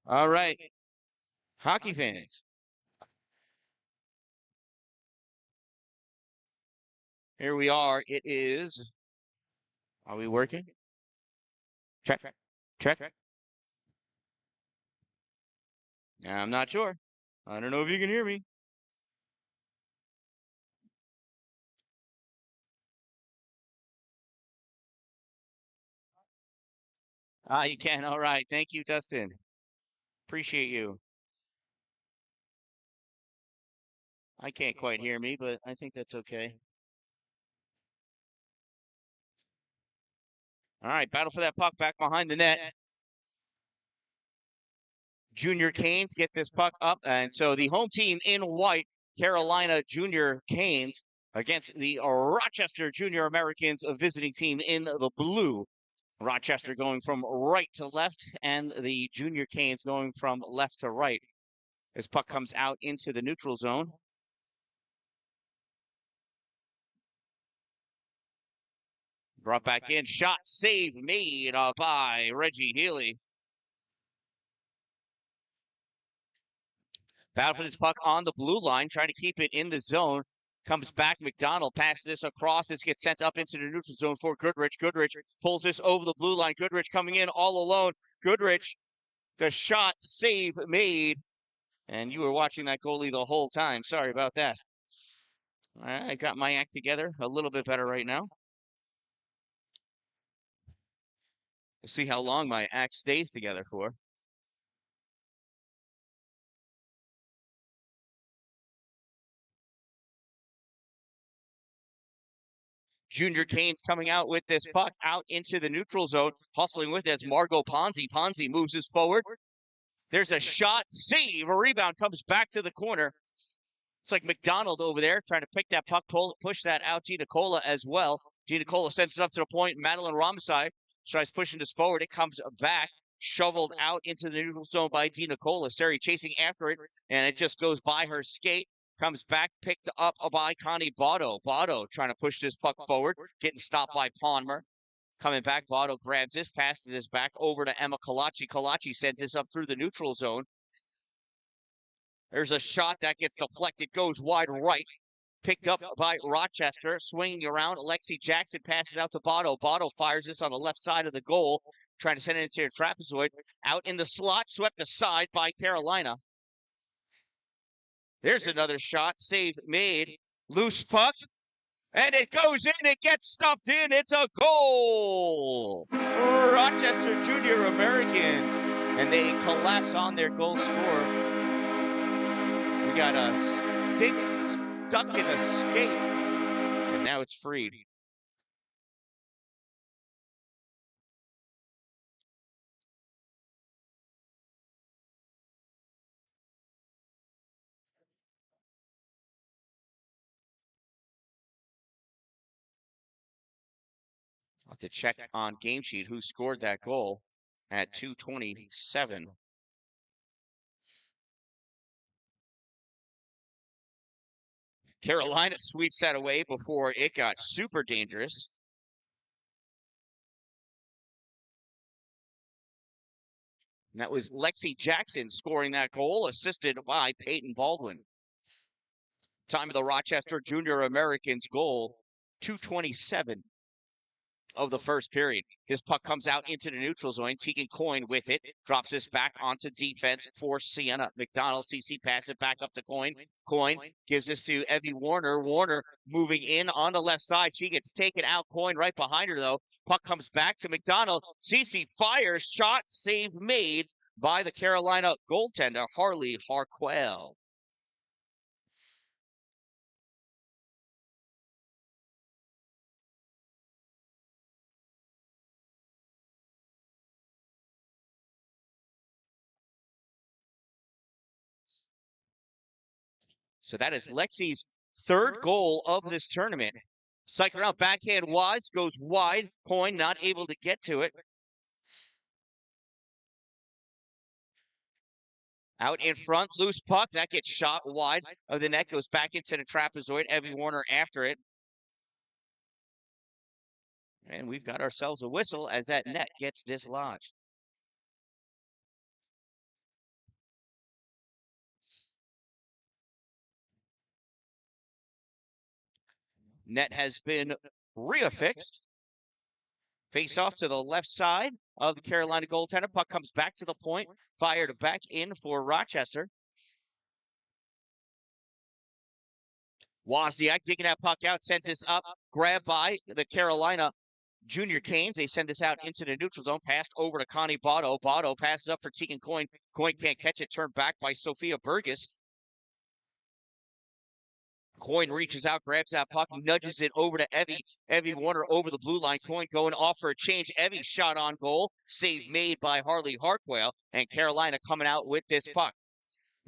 All right, hockey fans. Here we are. It is. Are we working? Check. Check. I'm not sure. I don't know if you can hear me. You can. All right. Thank you, Dustin. Appreciate you. I can't quite hear me, but I think that's okay. All right. Battle for that puck back behind the net. Junior Canes get this puck up. And so the home team in white, Carolina Junior Canes, against the Rochester Junior Americans, a visiting team in the blue. Rochester going from right to left, and the Junior Canes going from left to right. As puck comes out into the neutral zone. Brought back in. Shot save made by Reggie Healy. Battle for this puck on the blue line, trying to keep it in the zone. Comes back. McDonald passes this across. This gets sent up into the neutral zone for Goodrich. Goodrich pulls this over the blue line. Goodrich coming in all alone. Goodrich, the shot save made. And you were watching that goalie the whole time. Sorry about that. I got my act together a little bit better right now. We'll see how long my act stays together for. Junior Canes coming out with this puck out into the neutral zone, hustling with it as Margot Ponzi. Ponzi moves this forward. There's a shot, save, a rebound comes back to the corner. It's like McDonald over there trying to pick that puck, push that out. DiNicola as well. DiNicola sends it up to the point. Madeline Ramasai tries pushing this forward. It comes back, shoveled out into the neutral zone by DiNicola. Sari chasing after it, and it just goes by her skate. Comes back, picked up by Connie Botto. Botto trying to push this puck forward, getting stopped by Palmer. Coming back, Botto grabs this, passes this back over to Emma Kalachi. Kalachi sends this up through the neutral zone. There's a shot that gets deflected, goes wide right. Picked up by Rochester, swinging around. Alexi Jackson passes out to Botto. Botto fires this on the left side of the goal, trying to send it into a trapezoid. Out in the slot, swept aside by Carolina. There's another shot, save made. Loose puck, and it goes in. It gets stuffed in. It's a goal. Rochester Junior Americans, and they collapse on their goal score. We got a stick stuck in a skate, and now it's freed. I'll have to check on Game Sheet who scored that goal at 2:27. Carolina sweeps that away before it got super dangerous. And that was Lexi Jackson scoring that goal, assisted by Peyton Baldwin. Time of the Rochester Junior Americans goal, 2:27 of the first period. His puck comes out into the neutral zone. Tegan Coyne with it, drops this back onto defense for Sienna. McDonald, CC pass it back up to Coyne. Coyne gives this to Evie Warner. Warner moving in on the left side. She gets taken out. Coyne right behind her, though. Puck comes back to McDonald. CC fires, shot, save made by the Carolina goaltender, Harley Harquell. So that is Lexi's third goal of this tournament. Cycle around, backhand wise, goes wide. Coyne not able to get to it. Out in front, loose puck. That gets shot wide of the net, goes back into the trapezoid. Evie Warner after it. And we've got ourselves a whistle as that net gets dislodged. Net has been reaffixed. Face off to the left side of the Carolina goaltender. Puck comes back to the point. Fired back in for Rochester. Wozniak digging that puck out, sends this up. Grabbed by the Carolina Junior Canes. They send this out into the neutral zone. Passed over to Connie Botto. Botto passes up for Tegan Coyne. Coyne can't catch it. Turned back by Sophia Burgess. Coyne reaches out, grabs that puck, nudges it over to Evie. Evie Warner over the blue line. Coyne going off for a change. Evie shot on goal. Save made by Harley Hartwell. And Carolina coming out with this puck.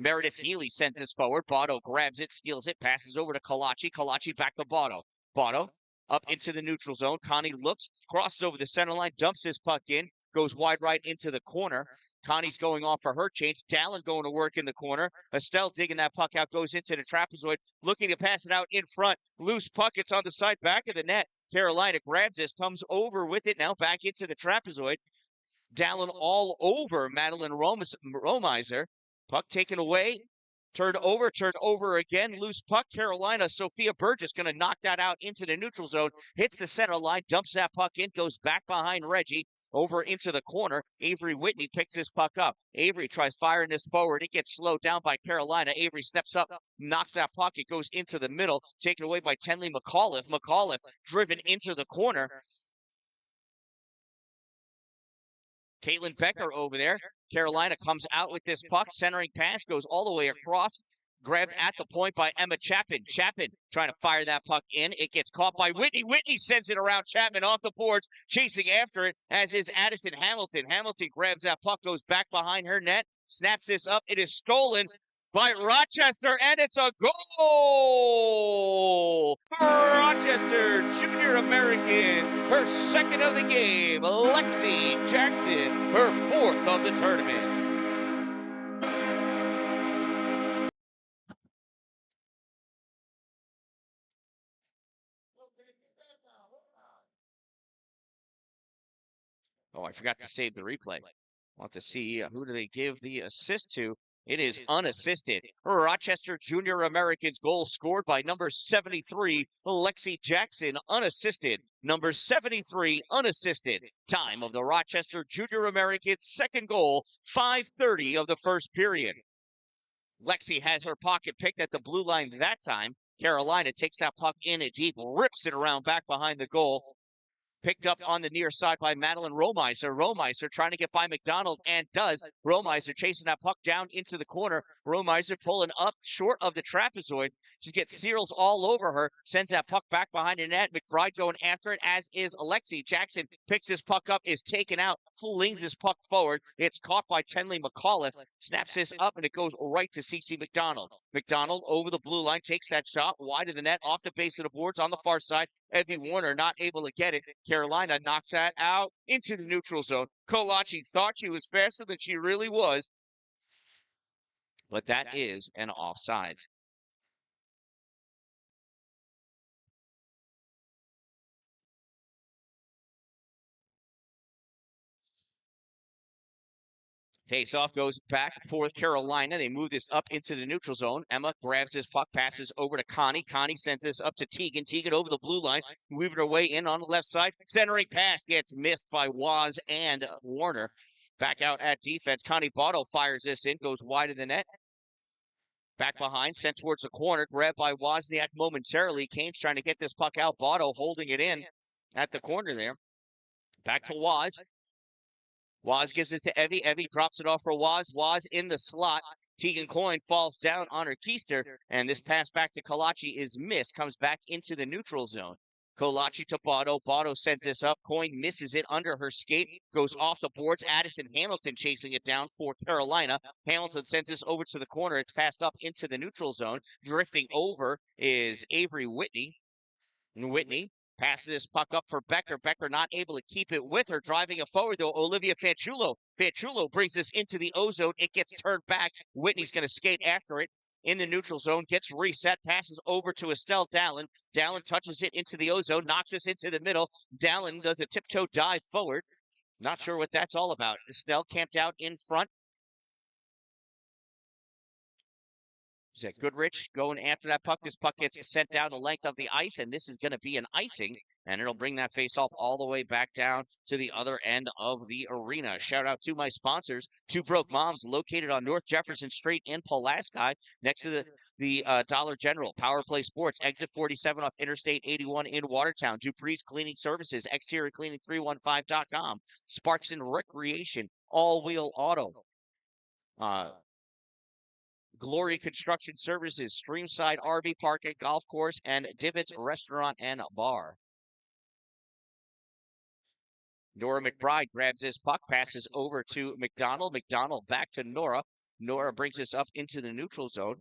Meredith Healy sends this forward. Botto grabs it, steals it, passes over to Kalachi. Kalachi back to Botto. Botto up into the neutral zone. Connie looks, crosses over the center line, dumps this puck in, goes wide right into the corner. Connie's going off for her change. Dallin going to work in the corner. Estelle digging that puck out, goes into the trapezoid, looking to pass it out in front. Loose puck, it's on the side back of the net. Carolina grabs this, comes over with it, now back into the trapezoid. Dallin all over Madeline Romiser. Puck taken away. Turned over again. Loose puck. Carolina, Sophia Burgess going to knock that out into the neutral zone. Hits the center line, dumps that puck in, goes back behind Reggie. Over into the corner. Avery Whitney picks this puck up. Avery tries firing this forward. It gets slowed down by Carolina. Avery steps up, knocks that puck. It goes into the middle. Taken away by Tenley McAuliffe. McAuliffe driven into the corner. Caitlin Becker over there. Carolina comes out with this puck. Centering pass goes all the way across. Grabbed at the point by Emma Chapman. Chapman trying to fire that puck in. It gets caught by Whitney. Whitney sends it around Chapman off the boards. Chasing after it, as is Addison Hamilton. Hamilton grabs that puck, goes back behind her net. Snaps this up. It is stolen by Rochester, and it's a goal! Rochester Junior Americans, her second of the game. Lexi Jackson, her fourth of the tournament. Oh, I forgot to save the replay. Want to see who do they give the assist to. It is unassisted. Rochester Junior Americans goal scored by number 73, Lexi Jackson, unassisted. Number 73, unassisted. Time of the Rochester Junior Americans second goal, 5:30 of the first period. Lexi has her pocket picked at the blue line that time. Carolina takes that puck in it deep, rips it around back behind the goal. Picked up on the near side by Madeline Romiser. Romiser trying to get by McDonald and does. Romiser chasing that puck down into the corner. Romiser pulling up short of the trapezoid. She gets seals all over her. Sends that puck back behind the net. McBride going after it, as is Alexi. Jackson picks this puck up, is taken out, flings this puck forward. It's caught by Tenley McAuliffe. Snaps this up, and it goes right to CC McDonald. McDonald over the blue line takes that shot wide of the net, off the base of the boards on the far side. Evie Warner not able to get it. Carolina knocks that out into the neutral zone. Kolachi thought she was faster than she really was, but that is an offside. Face-off goes back for Carolina. They move this up into the neutral zone. Emma grabs this puck, passes over to Connie. Connie sends this up to Tegan. Tegan over the blue line, moving her way in on the left side. Centering pass gets missed by Waz and Warner. Back out at defense. Connie Botto fires this in, goes wide of the net. Back behind, sent towards the corner, grabbed by Wozniak momentarily. Kane's trying to get this puck out. Botto holding it in at the corner there. Back to Waz. Waz gives it to Evie. Evie drops it off for Waz. Waz in the slot. Tegan Coyne falls down on her keister, and this pass back to Kalachi is missed. Comes back into the neutral zone. Kolachi to Botto. Botto sends this up. Coyne misses it under her skate. Goes off the boards. Addison Hamilton chasing it down for Carolina. Hamilton sends this over to the corner. It's passed up into the neutral zone. Drifting over is Avery Whitney. And Whitney passes this puck up for Becker. Becker not able to keep it with her. Driving it forward, though, Olivia Fanchulo. Fanchulo brings this into the O-zone. It gets turned back. Whitney's going to skate after it in the neutral zone. Gets reset. Passes over to Estelle Dallin. Dallin touches it into the O-zone. Knocks this into the middle. Dallin does a tiptoe dive forward. Not sure what that's all about. Estelle camped out in front. Is Goodrich going after that puck? This puck gets sent down the length of the ice, and this is going to be an icing, and it'll bring that face-off all the way back down to the other end of the arena. Shout out to my sponsors, Two Broke Moms, located on North Jefferson Street in Pulaski, next to the Dollar General. Power Play Sports, exit 47 off Interstate 81 in Watertown. Dupree's Cleaning Services, exterior cleaning 315.com. Sparks and Recreation, all-wheel auto. Glory Construction Services, Streamside RV Park and Golf Course, and Divots Restaurant and Bar. Nora McBride grabs this puck, passes over to McDonald. McDonald back to Nora. Nora brings this up into the neutral zone.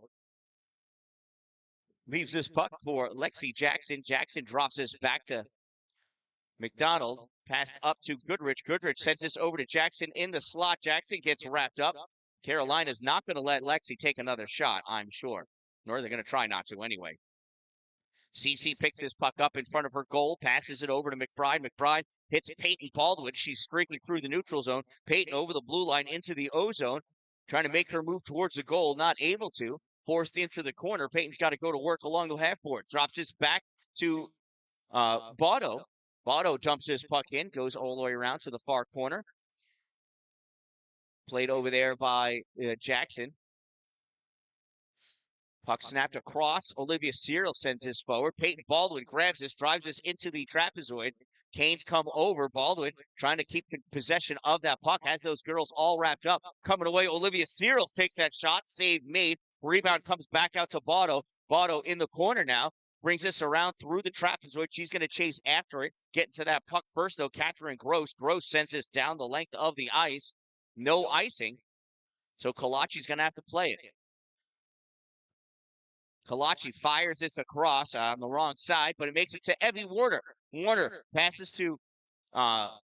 Leaves this puck for Lexi Jackson. Jackson drops this back to McDonald. Passed up to Goodrich. Goodrich sends this over to Jackson in the slot. Jackson gets wrapped up. Carolina's not going to let Lexi take another shot, I'm sure. Nor they're going to try not to anyway. CC picks this puck up in front of her goal, passes it over to McBride. McBride hits Peyton Baldwin. She's streaking through the neutral zone. Peyton over the blue line into the O zone, trying to make her move towards the goal, not able to. Forced into the corner. Peyton's got to go to work along the half board. Drops this back to Botto. Botto dumps this puck in, goes all the way around to the far corner. Played over there by Jackson. Puck snapped across. Olivia Cyril sends this forward. Peyton Baldwin grabs this, drives this into the trapezoid. Canes come over. Baldwin trying to keep possession of that puck. Has those girls all wrapped up. Coming away, Olivia Cyril takes that shot. Save made. Rebound comes back out to Botto. Botto in the corner now. Brings this around through the trapezoid. She's going to chase after it. Getting to that puck first, though, Catherine Gross. Gross sends this down the length of the ice. No icing. So Kalachi's going to have to play it. Kalachi fires this across on the wrong side, but it makes it to Evie Warner. Warner passes to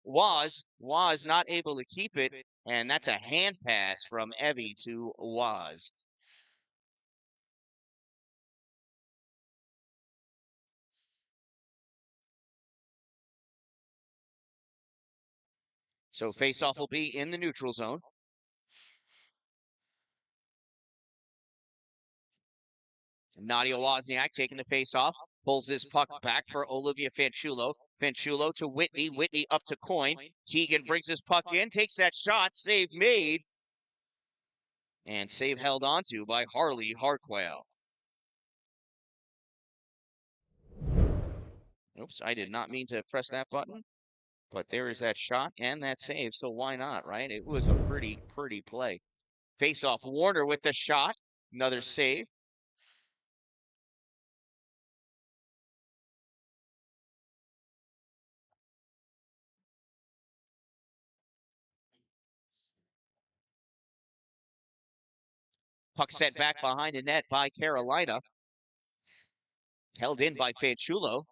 Waz. Waz not able to keep it, and that's a hand pass from Evie to Waz. So face-off will be in the neutral zone. Nadia Wozniak taking the face-off. Pulls this puck back for Olivia Fanchulo. Fanchulo to Whitney. Whitney up to Coyne. Teagan brings this puck in, takes that shot. Save made. And save held onto by Harley Hartwell. Oops, I did not mean to press that button. But there is that shot and that save, so why not, right? It was a pretty play. Face-off, Warner with the shot. Another save. Puck set back behind the net by Carolina. Held in by Fanchulo.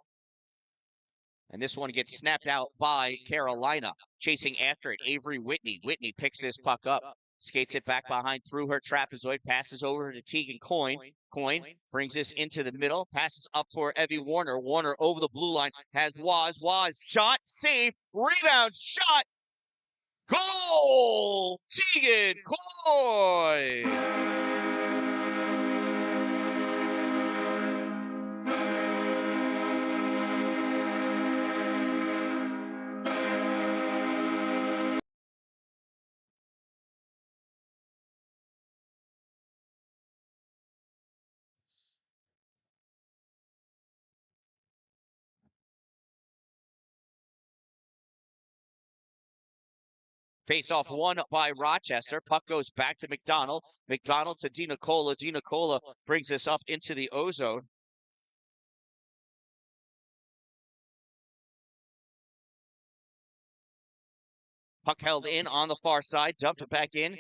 And this one gets snapped out by Carolina. Chasing after it, Avery Whitney. Whitney picks this puck up. Skates it back behind through her trapezoid. Passes over to Teagan Coyne. Coyne brings this into the middle. Passes up for Evie Warner. Warner over the blue line. Has Waz. Waz shot. Save. Rebound. Shot. Goal! Teagan Coyne! Face-off won by Rochester. Puck goes back to McDonald. McDonald to DiNicola. DiNicola brings this up into the O-zone. Puck held in on the far side. Dumped it back in.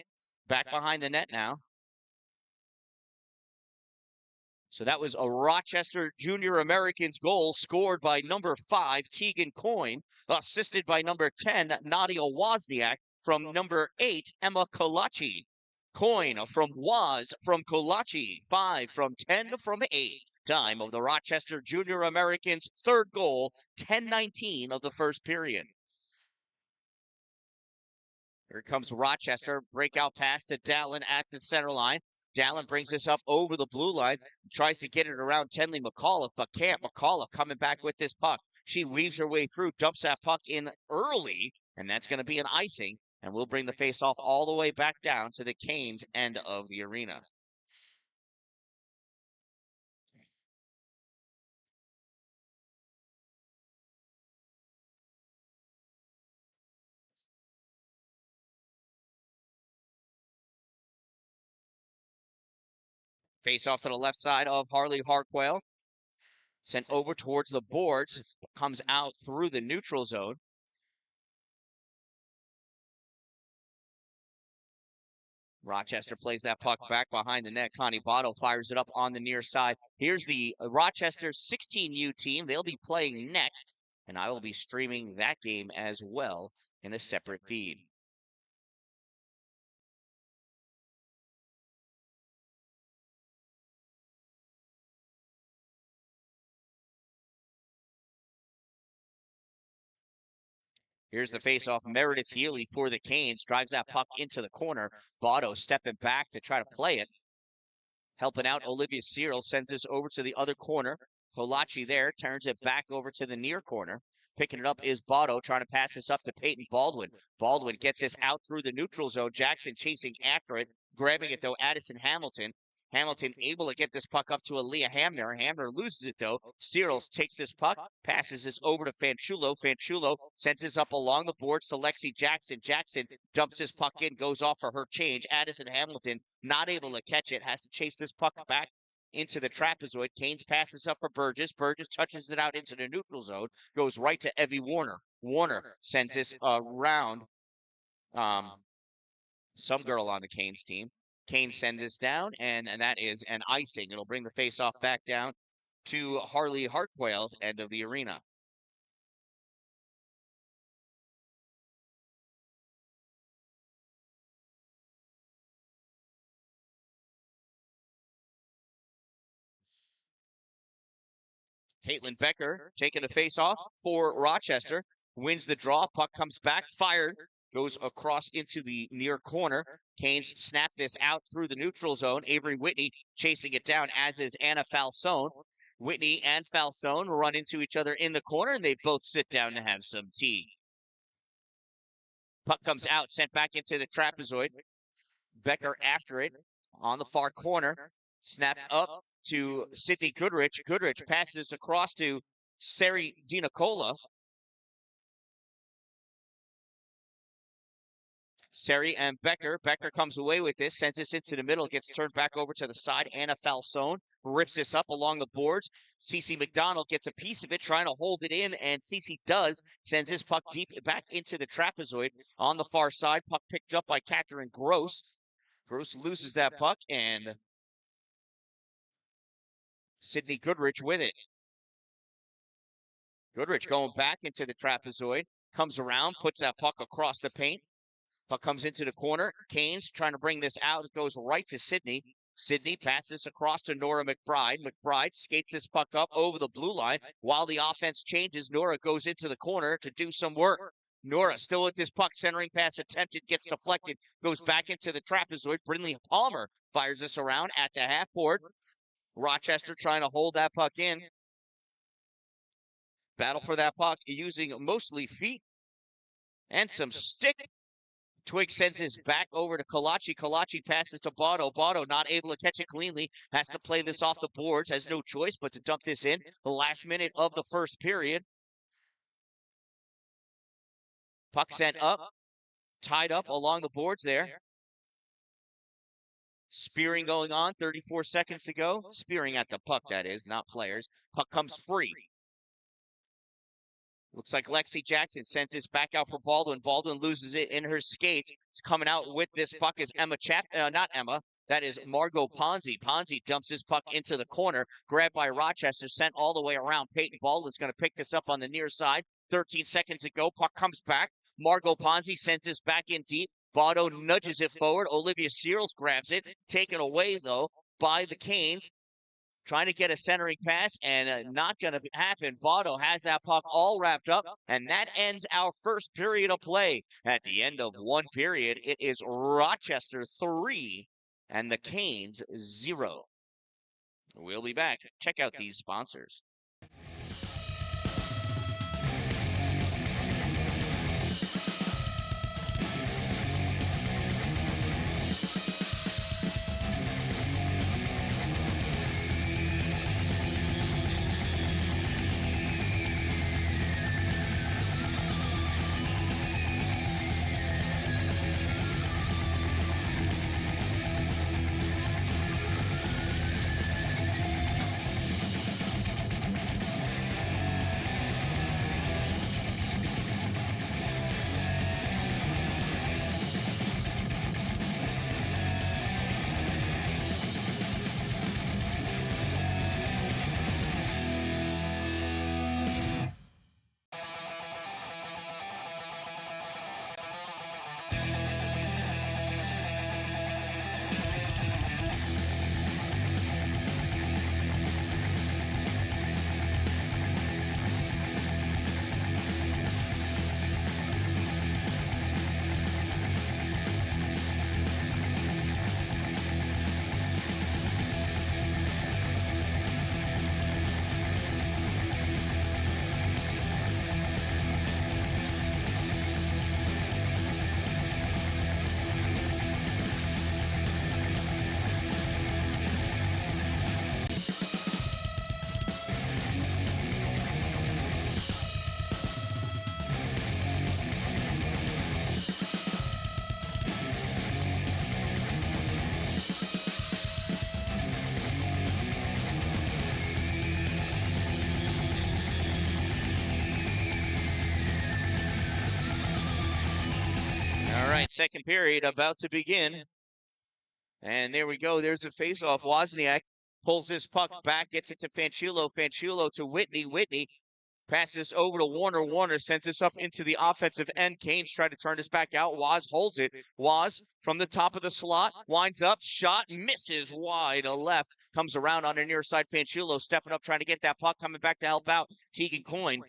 Back behind the net now. So that was a Rochester Junior Americans goal scored by number 5, Teagan Coyne, assisted by number 10, Nadia Wozniak, from number 8, Emma Kalachi. Coyne from Waz, from Kalachi, 5 from 10 from 8. Time of the Rochester Junior Americans' third goal, 10:19 of the first period. Here comes Rochester. Breakout pass to Dan-Dalin at the center line. Dan-Dalin brings this up over the blue line, tries to get it around Tenley McAuliffe, but can't. McAuliffe coming back with this puck. She weaves her way through, dumps that puck in early, and that's going to be an icing, and we'll bring the face-off all the way back down to the Canes' end of the arena. Face off to the left side of Harley Hartwell. Sent over towards the boards. Comes out through the neutral zone. Rochester plays that puck back behind the net. Connie Botto fires it up on the near side. Here's the Rochester 16U team. They'll be playing next, and I will be streaming that game as well in a separate feed. Here's the faceoff. Meredith Healy for the Canes drives that puck into the corner. Botto stepping back to try to play it. Helping out Olivia Cyril sends this over to the other corner. Colaci there turns it back over to the near corner. Picking it up is Botto trying to pass this up to Peyton Baldwin. Baldwin gets this out through the neutral zone. Jackson chasing after it. Grabbing it though, Addison Hamilton. Hamilton able to get this puck up to Aaliyah Hamner. Hamner loses it though. Cyril takes this puck, passes this over to Fanchulo. Fanchulo sends this up along the boards to Lexi Jackson. Jackson dumps this puck in, goes off for her change. Addison Hamilton not able to catch it, has to chase this puck back into the trapezoid. Canes passes up for Burgess. Burgess touches it out into the neutral zone, goes right to Evie Warner. Warner sends this around some girl on the Canes team. Canes send this down, and that is an icing. It'll bring the face-off back down to Harley Hartwell's end of the arena. Caitlin Becker taking the face-off for Rochester. Wins the draw. Puck comes back, fired, goes across into the near corner. Canes snap this out through the neutral zone. Avery Whitney chasing it down, as is Anna Falsone. Whitney and Falsone run into each other in the corner, and they both sit down to have some tea. Puck comes out, sent back into the trapezoid. Becker after it on the far corner. Snapped up to Sydney Goodrich. Goodrich passes across to Sari DiNicola. Sari and Becker. Becker comes away with this, sends this into the middle, gets turned back over to the side. Anna Falsone rips this up along the boards. Cece McDonald gets a piece of it, trying to hold it in, and Cece does. Sends this puck deep back into the trapezoid on the far side. Puck picked up by Catherine Gross. Gross loses that puck, and Sydney Goodrich with it. Goodrich going back into the trapezoid. Comes around, puts that puck across the paint. Puck comes into the corner. Canes trying to bring this out. It goes right to Sydney. Sydney passes across to Nora McBride. McBride skates this puck up over the blue line. While the offense changes, Nora goes into the corner to do some work. Nora still with this puck, centering pass attempted, gets deflected, goes back into the trapezoid. Brindley Palmer fires this around at the half board. Rochester trying to hold that puck in. Battle for that puck using mostly feet and some stick. Twig sends his back over to Colaci. Colaci passes to Botto. Botto not able to catch it cleanly. Has to play this off the boards. Has no choice but to dump this in the last minute of the first period. Puck sent up. Tied up along the boards there. Spearing going on. 34 seconds to go. Spearing at the puck, that is, not players. Puck comes free. Looks like Lexi Jackson sends this back out for Baldwin. Baldwin loses it in her skates. It's coming out with this puck is not Emma. That is Margot Ponzi. Ponzi dumps this puck into the corner. Grabbed by Rochester, sent all the way around. Peyton Baldwin's going to pick this up on the near side. 13 seconds to go. Puck comes back. Margot Ponzi sends this back in deep. Botto nudges it forward. Olivia Searles grabs it. Taken away, though, by the Canes. Trying to get a centering pass, and not going to happen. Botto has that puck all wrapped up, and that ends our first period of play. At the end of one period, it is Rochester 3, and the Canes 0. We'll be back. Check out these sponsors. All right, second period about to begin. And there we go. There's a faceoff. Wozniak pulls this puck back, gets it to Fanchulo. Fanchulo to Whitney. Whitney passes over to Warner. Warner sends this up into the offensive end. Canes try to turn this back out. Woz holds it. Woz from the top of the slot, winds up, shot, misses wide left. Comes around on the near side. Fanchulo stepping up, trying to get that puck, coming back to help out Tegan Coyne.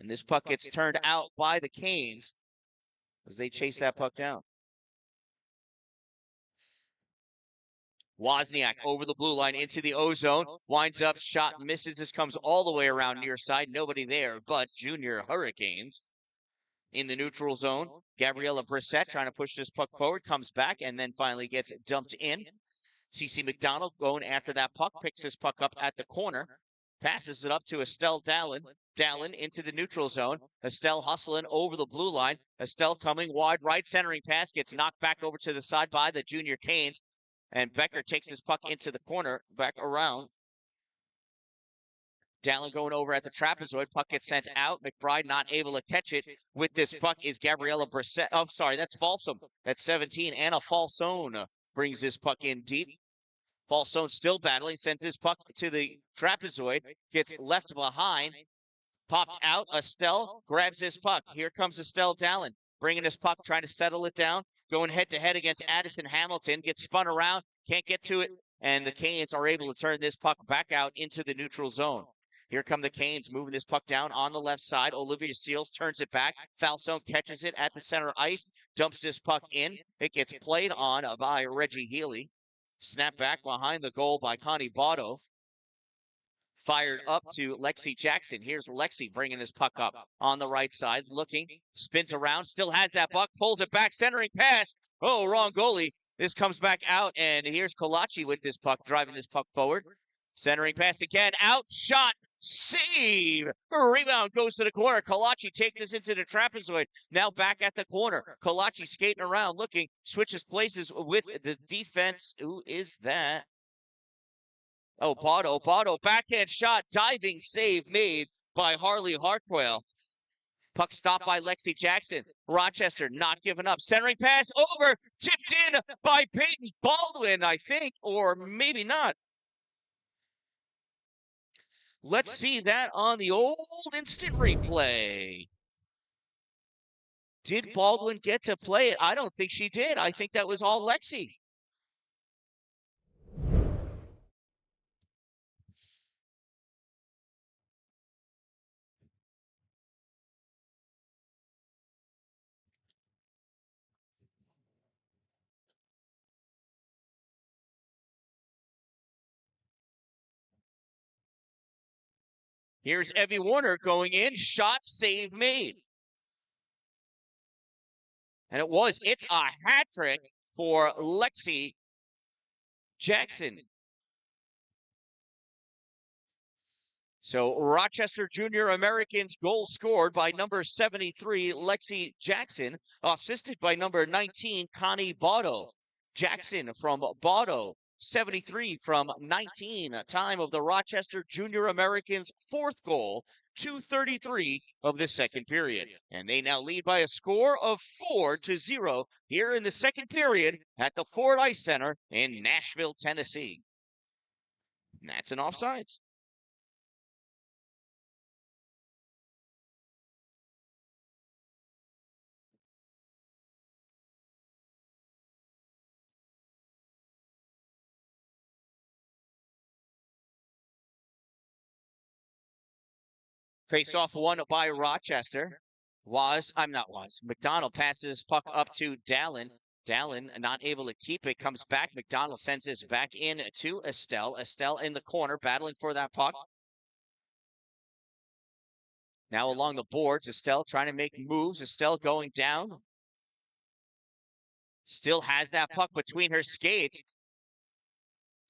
And this puck gets turned out by the Canes as they chase that puck down. Wozniak over the blue line into the O-zone, winds up, shot, misses. This comes all the way around near side. Nobody there but Junior Hurricanes. In the neutral zone, Gabriella Brissett trying to push this puck forward, comes back, and then finally gets dumped in. CeCe McDonald going after that puck, picks this puck up at the corner, passes it up to Estelle Dallin. Dallin into the neutral zone. Estelle hustling over the blue line. Estelle coming wide right, centering pass, gets knocked back over to the side by the Junior Canes. And Becker takes his puck into the corner, back around. Dallin going over at the trapezoid. Puck gets sent out. McBride not able to catch it. With this puck is Gabriella Brissett. Oh, sorry, that's Folsom. That's 17. Anna Falsone brings this puck in deep. Falsone still battling, sends his puck to the trapezoid. Gets left behind. Popped out. Estelle grabs this puck. Here comes Estelle Dallin, bringing his puck, trying to settle it down. Going head-to-head against Addison Hamilton. Gets spun around. Can't get to it. And the Canes are able to turn this puck back out into the neutral zone. Here come the Canes moving this puck down on the left side. Olivia Seals turns it back. Falsone catches it at the center ice. Dumps this puck in. It gets played on by Reggie Healy. Snap back behind the goal by Connie Botto. Fired up to Lexi Jackson. Here's Lexi bringing his puck up on the right side, looking, spins around, still has that puck, pulls it back, centering pass. Oh, wrong goalie. This comes back out, and here's Kolachi with this puck, driving this puck forward. Centering pass again, out, shot, save. Rebound goes to the corner. Kolachi takes us into the trapezoid. Now back at the corner. Kolachi skating around, looking, switches places with the defense. Who is that? Oh, Botto, backhand shot, diving save made by Harley Hartwell. Puck stopped by Lexi Jackson. Rochester not giving up. Centering pass over, tipped in by Peyton Baldwin, I think, or maybe not. Let's see that on the old instant replay. Did Baldwin get to play it? I don't think she did. I think that was all Lexi. Here's Evie Warner going in. Shot, save, made. And it's a hat trick for Lexi Jackson. So Rochester Junior Americans goal scored by number 73, Lexi Jackson, assisted by number 19, Connie Botto. Jackson from Botto, 73 from 19. Time of the Rochester Junior Americans' fourth goal, 2:33 of the second period. And they now lead by a score of 4-0 here in the second period at the Ford Ice Center in Nashville, Tennessee. And that's an offsides. Face off one by Rochester. McDonald passes puck up to Dalin. Dalin not able to keep it, comes back. McDonald sends this back in to Estelle. Estelle in the corner, battling for that puck. Now along the boards, Estelle trying to make moves. Estelle going down. Still has that puck between her skates.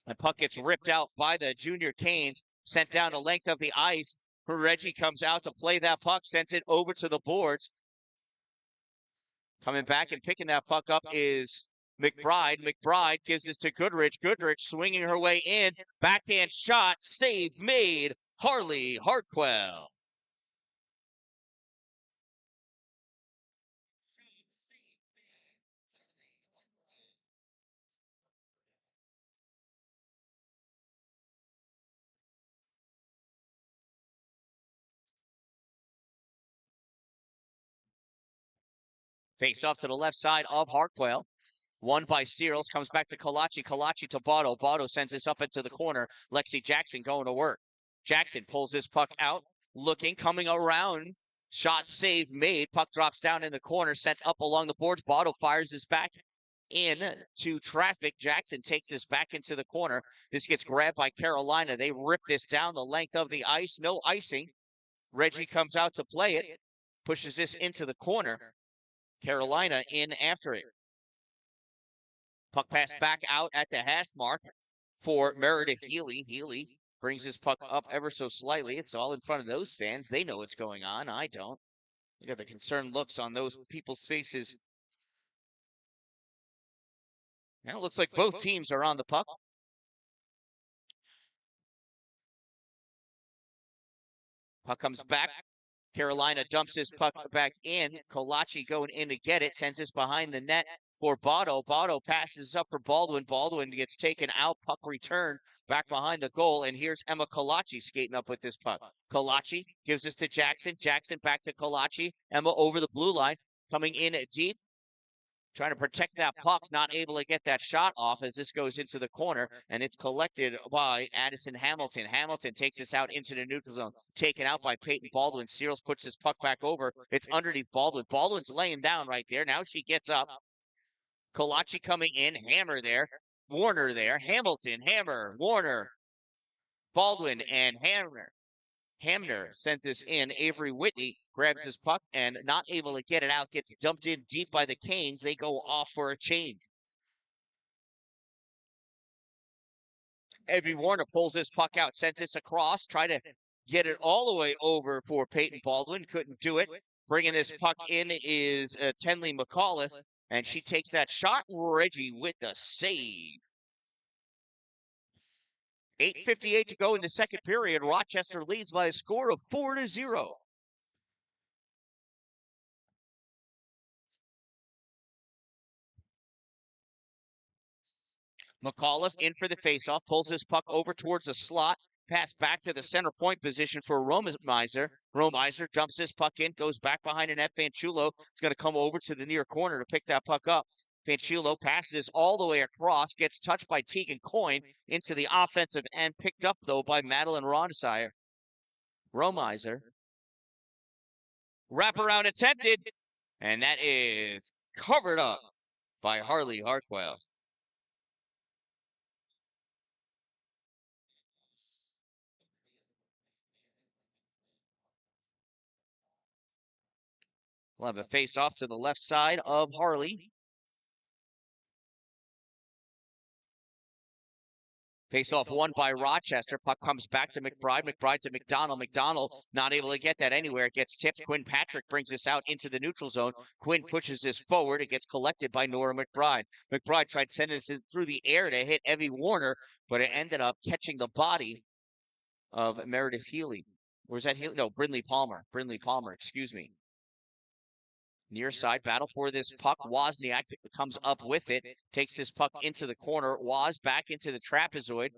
The puck gets ripped out by the Junior Canes, sent down the length of the ice. Reggie comes out to play that puck, sends it over to the boards. Coming back and picking that puck up is McBride. McBride gives this to Goodrich. Goodrich swinging her way in. Backhand shot. Save made. Harley Hartwell. Face off to the left side of Hartwell. Won by Searles, comes back to Kalachi. Kalachi to Botto. Botto sends this up into the corner. Lexi Jackson going to work. Jackson pulls this puck out, looking, coming around. Shot save made. Puck drops down in the corner, sent up along the boards. Botto fires this back in to traffic. Jackson takes this back into the corner. This gets grabbed by Carolina. They rip this down the length of the ice. No icing. Reggie comes out to play it. Pushes this into the corner. Carolina in after it. Puck pass back out at the hash mark for Meredith Healy. Healy brings his puck up ever so slightly. It's all in front of those fans. They know what's going on. I don't. Look at the concerned looks on those people's faces. Now it looks like both teams are on the puck. Puck comes back. Carolina dumps his puck back in. Kalachi going in to get it. Sends this behind the net for Botto. Botto passes up for Baldwin. Baldwin gets taken out. Puck return back behind the goal. And here's Emma Kalachi skating up with this puck. Kalachi gives this to Jackson. Jackson back to Kalachi. Emma over the blue line. Coming in deep. Trying to protect that puck, not able to get that shot off as this goes into the corner, and it's collected by Addison Hamilton. Hamilton takes this out into the neutral zone, taken out by Peyton Baldwin. Searles puts his puck back over. It's underneath Baldwin. Baldwin's laying down right there. Now she gets up. Kalachi coming in, Hammer there, Warner there, Hamilton, Hammer, Warner, Baldwin, and Hamner sends this in. Avery Whitney grabs his puck and not able to get it out. Gets dumped in deep by the Canes. They go off for a change. Avery Warner pulls this puck out, sends this across, try to get it all the way over for Peyton Baldwin. Couldn't do it. Bringing this puck in is Tenley McAuliffe, and she takes that shot. Reggie with the save. 8:58 to go in the second period. Rochester leads by a score of 4-0. McAuliffe in for the faceoff, pulls this puck over towards the slot, pass back to the center point position for Romizer. Romizer dumps this puck in, goes back behind the net. Fanchulo is going to come over to the near corner to pick that puck up. Fanchulo passes all the way across, gets touched by Tegan Coyne into the offensive end, picked up, though, by Madeline Romizer. Wraparound attempted, and that is covered up by Harley Hartwell. We'll have a face-off to the left side of Harley. Face-off won by Rochester. Puck comes back to McBride. McBride to McDonald. McDonald not able to get that anywhere. It gets tipped. Quinn Patrick brings this out into the neutral zone. Quinn pushes this forward. It gets collected by Nora McBride. McBride tried sending this through the air to hit Evie Warner, but it ended up catching the body of Meredith Healy. Or is that Healy? No, Brindley Palmer. Brindley Palmer, excuse me. Near side battle for this puck. Wozniak comes up with it, takes this puck into the corner. Woz back into the trapezoid,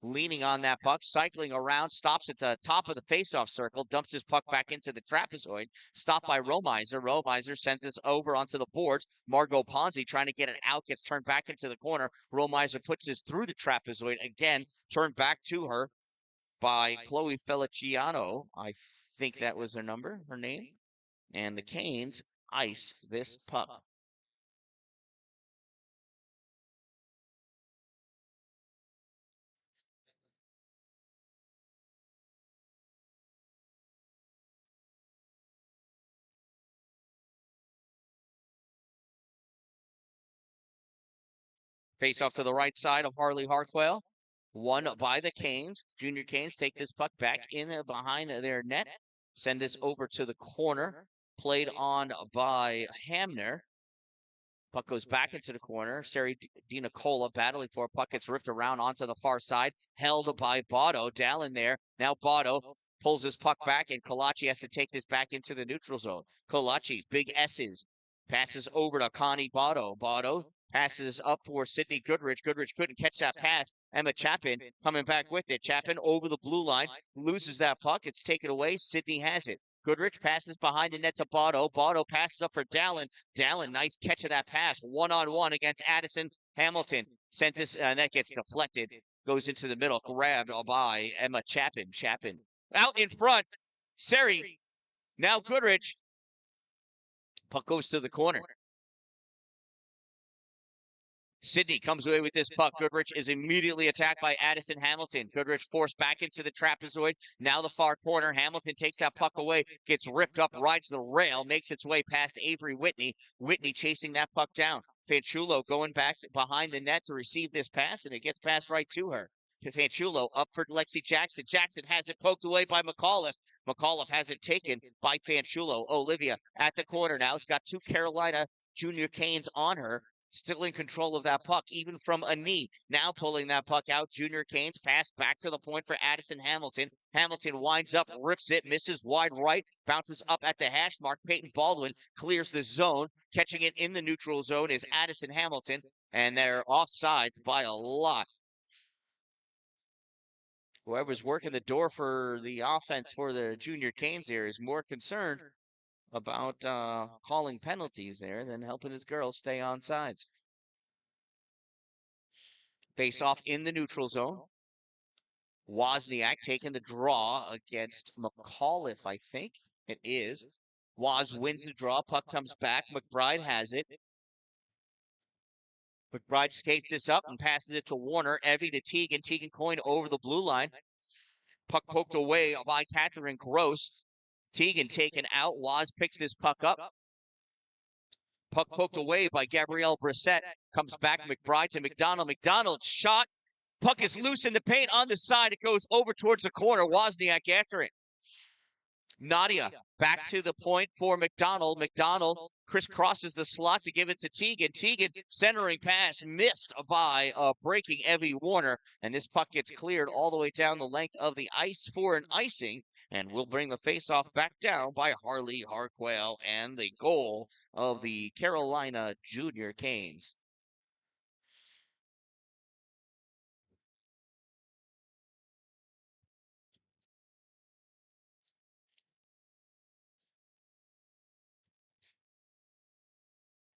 leaning on that puck, cycling around, stops at the top of the faceoff circle, dumps his puck back into the trapezoid, stopped by Romiser. Romiser sends this over onto the boards. Margot Ponzi trying to get it out, gets turned back into the corner. Romiser puts this through the trapezoid, again, turned back to her by Chloe Feliciano. I think that was her name. And the Canes ice this puck. Face off to the right side of Harley Harquail. Won by the Canes. Junior Canes take this puck back in behind their net. Send this over to the corner. Played on by Hamner. Puck goes back into the corner. Sari DiNicola battling for a puck. Gets ripped around onto the far side. Held by Botto. Dalin there. Now Botto pulls his puck back, and Kolachi has to take this back into the neutral zone. Kolachi, big S's. Passes over to Connie Botto. Botto passes up for Sydney Goodrich. Goodrich couldn't catch that pass. Emma Chapin coming back with it. Chapin over the blue line. Loses that puck. It's taken away. Sydney has it. Goodrich passes behind the net to Botto. Botto passes up for Dalin. Dalin, nice catch of that pass. One-on-one against Addison Hamilton. Sent this, and that gets deflected. Goes into the middle. Grabbed by Emma Chapin. Chapin out in front. Sari. Now Goodrich. Puck goes to the corner. Sydney comes away with this puck. Goodrich is immediately attacked by Addison Hamilton. Goodrich forced back into the trapezoid. Now the far corner. Hamilton takes that puck away, gets ripped up, rides the rail, makes its way past Avery Whitney. Whitney chasing that puck down. Fanchulo going back behind the net to receive this pass, and it gets passed right to her. Fanchulo up for Lexi Jackson. Jackson has it poked away by McAuliffe. McAuliffe has it taken by Fanchulo. Olivia at the corner now. It's got two Carolina Junior Canes on her. Still in control of that puck, even from a knee. Now pulling that puck out. Junior Canes pass back to the point for Addison Hamilton. Hamilton winds up, rips it, misses wide right, bounces up at the hash mark. Peyton Baldwin clears the zone. Catching it in the neutral zone is Addison Hamilton, and they're offsides by a lot. Whoever's working the door for the offense for the Junior Canes here is more concerned about calling penalties there than helping his girls stay on sides. Face off in the neutral zone. Wozniak taking the draw against McAuliffe, I think it is. Woz wins the draw. Puck comes back. McBride has it. McBride skates this up and passes it to Warner. Evie to Teagan. Teagan coin over the blue line. Puck poked away by Catherine Gross. Teagan taken out. Woz picks this puck up. Puck poked away by Gabrielle Brissett. Comes back McBride to McDonald. McDonald shot. Puck is loose in the paint on the side. It goes over towards the corner. Wozniak after it. Nadia back to the point for McDonald. McDonald crisscrosses the slot to give it to Teagan. Teagan centering pass missed by breaking Evie Warner. And this puck gets cleared all the way down the length of the ice for an icing. And we'll bring the faceoff back down by Harley Harquail and the goal of the Carolina Junior Canes.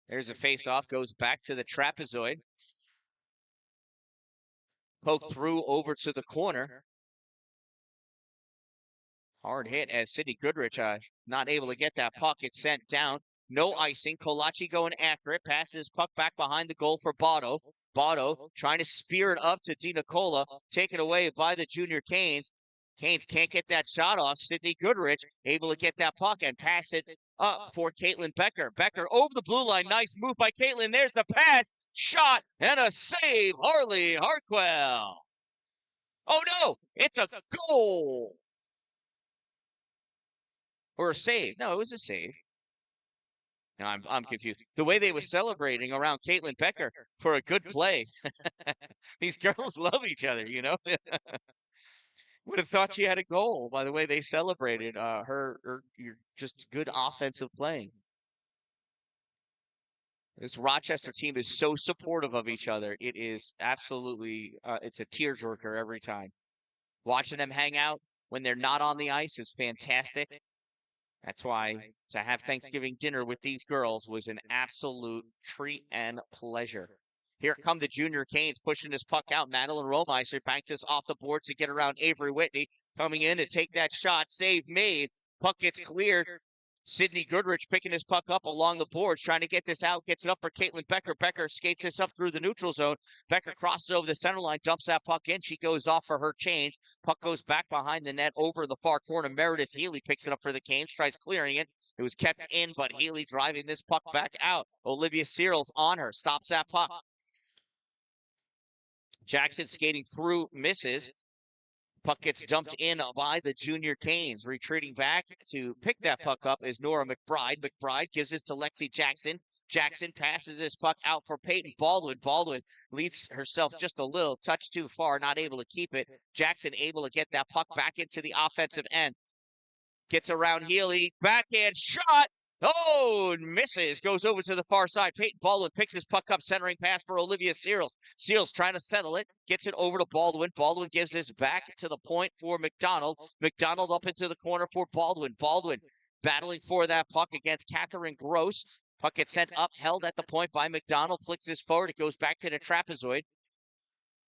There's a face-off, goes back to the trapezoid. Poke through over to the corner. Hard hit as Sydney Goodrich not able to get that puck. It's sent down. No icing. Kolachi going after it. Passes puck back behind the goal for Botto. Botto trying to spear it up to DiNicola. Taken away by the Junior Canes. Canes can't get that shot off. Sydney Goodrich able to get that puck and pass it up for Caitlin Becker. Becker over the blue line. Nice move by Caitlin. There's the pass, shot, and a save. Harley Hartwell. Oh, no, it's a goal. Or a save. No, it was a save. No, I'm confused. The way they were celebrating around Caitlin Becker for a good play. These girls love each other, you know? Would have thought she had a goal by the way they celebrated her just good offensive playing. This Rochester team is so supportive of each other. It is absolutely, it's a tearjerker every time. Watching them hang out when they're not on the ice is fantastic. That's why to have Thanksgiving dinner with these girls was an absolute treat and pleasure. Here come the junior Canes pushing this puck out. Madeline Rollmeister banks this off the boards to get around Avery Whitney. Coming in to take that shot. Save made. Puck gets cleared. Sydney Goodrich picking his puck up along the boards, trying to get this out. Gets it up for Caitlin Becker. Becker skates this up through the neutral zone. Becker crosses over the center line, dumps that puck in. She goes off for her change. Puck goes back behind the net over the far corner. Meredith Healy picks it up for the Canes, tries clearing it. It was kept in, but Healy driving this puck back out. Olivia Searles on her, stops that puck. Jackson skating through, misses. Puck gets dumped in by the junior Canes. Retreating back to pick that puck up is Nora McBride. McBride gives this to Lexi Jackson. Jackson passes this puck out for Peyton Baldwin. Baldwin leads herself just a little touch too far, not able to keep it. Jackson able to get that puck back into the offensive end. Gets around Healy. Backhand shot. Oh, and misses. Goes over to the far side. Peyton Baldwin picks his puck up. Centering pass for Olivia Searles. Searles trying to settle it. Gets it over to Baldwin. Baldwin gives this back to the point for McDonald. McDonald up into the corner for Baldwin. Baldwin battling for that puck against Catherine Gross. Puck gets sent up, held at the point by McDonald. Flicks this forward. It goes back to the trapezoid.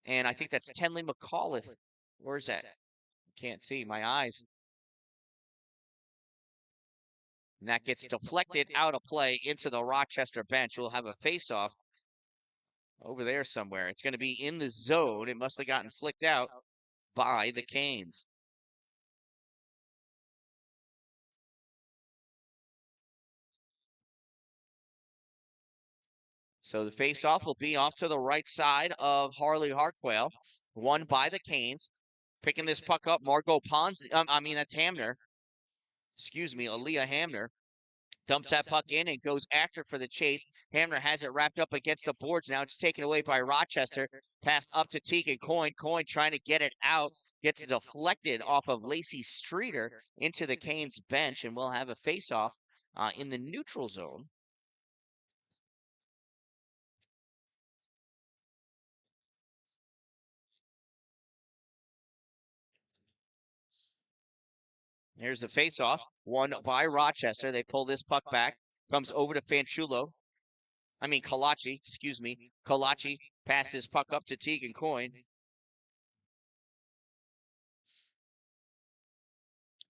And I think that's Tenley McAuliffe. Where is that? Can't see. My eyes. And that gets deflected out of play into the Rochester bench. We'll have a face-off over there somewhere. It's going to be in the zone. It must have gotten flicked out by the Canes. So the face-off will be off to the right side of Harley Hartwell, won by the Canes. Picking this puck up, Margot Pons. That's Hamner. Excuse me, Aaliyah Hamner. Dumps that puck in and goes after for the chase. Hamner has it wrapped up against the boards now. It's taken away by Rochester. Passed up to Tegan Coyne. Coyne trying to get it out. Gets deflected off of Lacey Streeter into the Canes bench, and we'll have a face-off in the neutral zone. Here's the face-off, won by Rochester. They pull this puck back. Comes over to Kalachi, excuse me. Kalachi passes puck up to Tegan Coyne.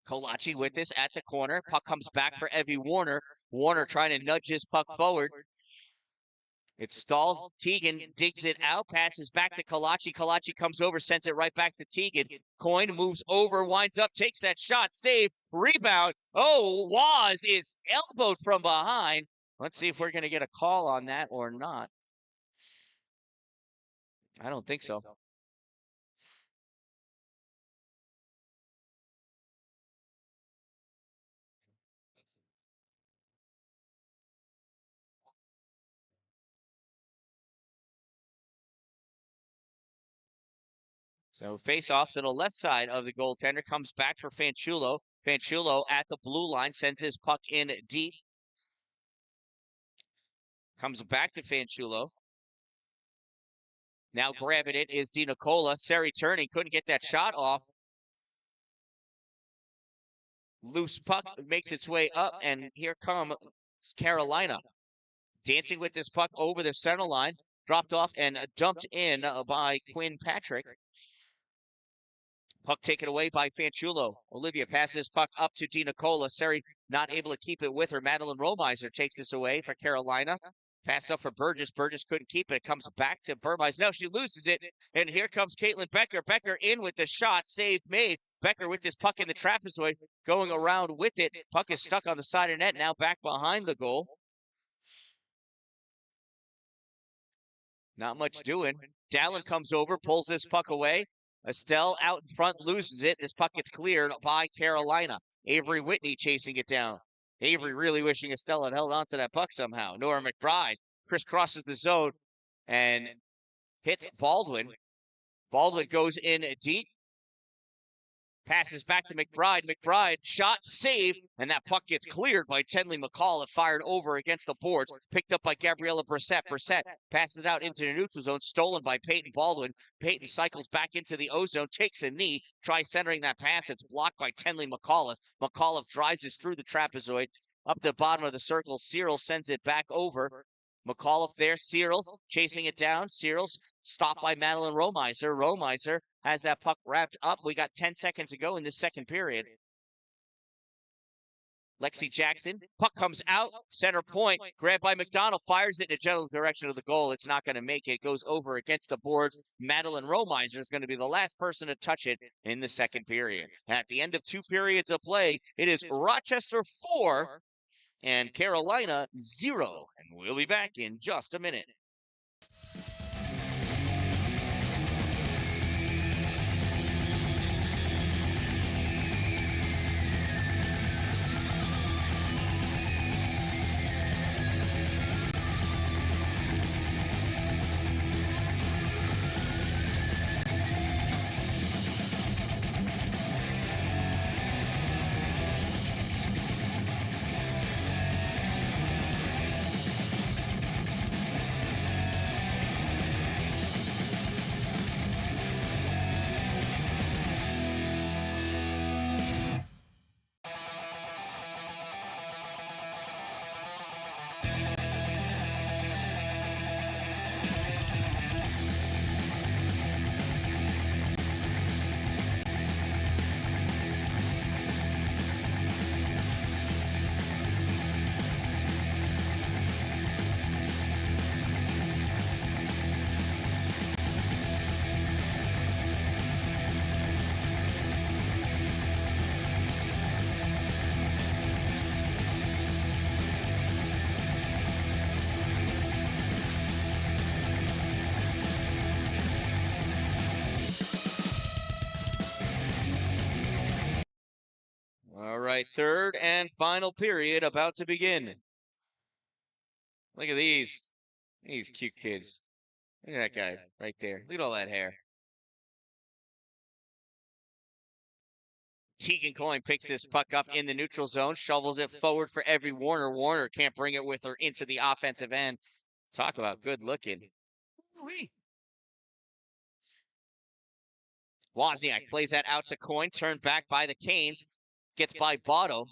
Kalachi with this at the corner. Puck comes back for Evie Warner. Warner trying to nudge his puck forward. It's stalled. Tegan digs it out, passes back to Kalachi. Kalachi comes over, sends it right back to Tegan. Coyne moves over, winds up, takes that shot, save, rebound. Oh, Waz is elbowed from behind. Let's see if we're going to get a call on that or not. I don't think so. So face-off to the left side of the goaltender, comes back for Fanchulo. Fanchulo at the blue line, sends his puck in deep. Comes back to Fanchulo. Now grabbing it is Di Nicola. Seri turning, couldn't get that shot off. Loose puck makes its way up, and here comes Carolina. Dancing with this puck over the center line. Dropped off and dumped in by Quinn Patrick. Puck taken away by Fanchulo. Olivia passes puck up to Di Nicola. Seri not able to keep it with her. Madeline Rollmeister takes this away for Carolina. Pass up for Burgess. Burgess couldn't keep it. It comes back to Burmeister. No, she loses it. And here comes Caitlin Becker. Becker in with the shot. Save made. Becker with this puck in the trapezoid, going around with it. Puck is stuck on the side of net, now back behind the goal. Not much doing. Dan-Dalin comes over, pulls this puck away. Estelle out in front, loses it. This puck gets cleared by Carolina. Avery Whitney chasing it down. Avery really wishing Estelle had held on to that puck somehow. Nora McBride crisscrosses the zone and hits Baldwin. Baldwin goes in deep. Passes back to McBride. McBride, shot, save, and that puck gets cleared by Tenley McCall. Fired over against the boards. Picked up by Gabriella Brissett. Brissett passes it out into the neutral zone. Stolen by Peyton Baldwin. Peyton cycles back into the O-zone, takes a knee, tries centering that pass. It's blocked by Tenley McCall. McCall drives us through the trapezoid. Up the bottom of the circle, Cyril sends it back over. McCall there, Cyril chasing it down. Cyril stopped by Madeline Romiser. Romiser has that puck wrapped up. We got 10 seconds to go in this second period. Lexi Jackson, puck comes out, center point, grabbed by McDonald, fires it in the general direction of the goal. It's not going to make it. Goes over against the boards. Madeline Romiser is going to be the last person to touch it in the second period. At the end of 2 periods of play, it is Rochester 4 and Carolina 0. And we'll be back in just a minute. All right, third and final period about to begin. Look at these cute kids. Look at that guy right there. Look at all that hair. Tegan Coyne picks this puck up in the neutral zone, shovels it forward for Evie Warner. Warner can't bring it with her into the offensive end. Talk about good looking. Wozniak plays that out to Coyne, turned back by the Canes, gets by Botto.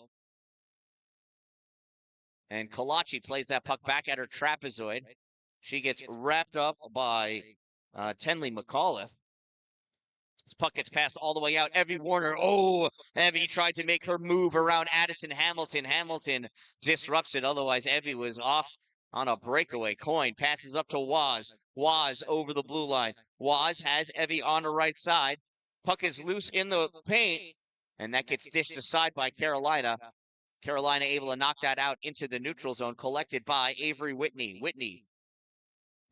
And Kalachi plays that puck back at her trapezoid. She gets wrapped up by Tenley McAuliffe. This puck gets passed all the way out. Evie Warner. Oh, Evie tried to make her move around Addison Hamilton. Hamilton disrupts it. Otherwise, Evie was off on a breakaway. Coyne passes up to Waz. Waz over the blue line. Waz has Evie on the right side. Puck is loose in the paint, and that gets dished aside by Carolina. Carolina able to knock that out into the neutral zone, collected by Avery Whitney. Whitney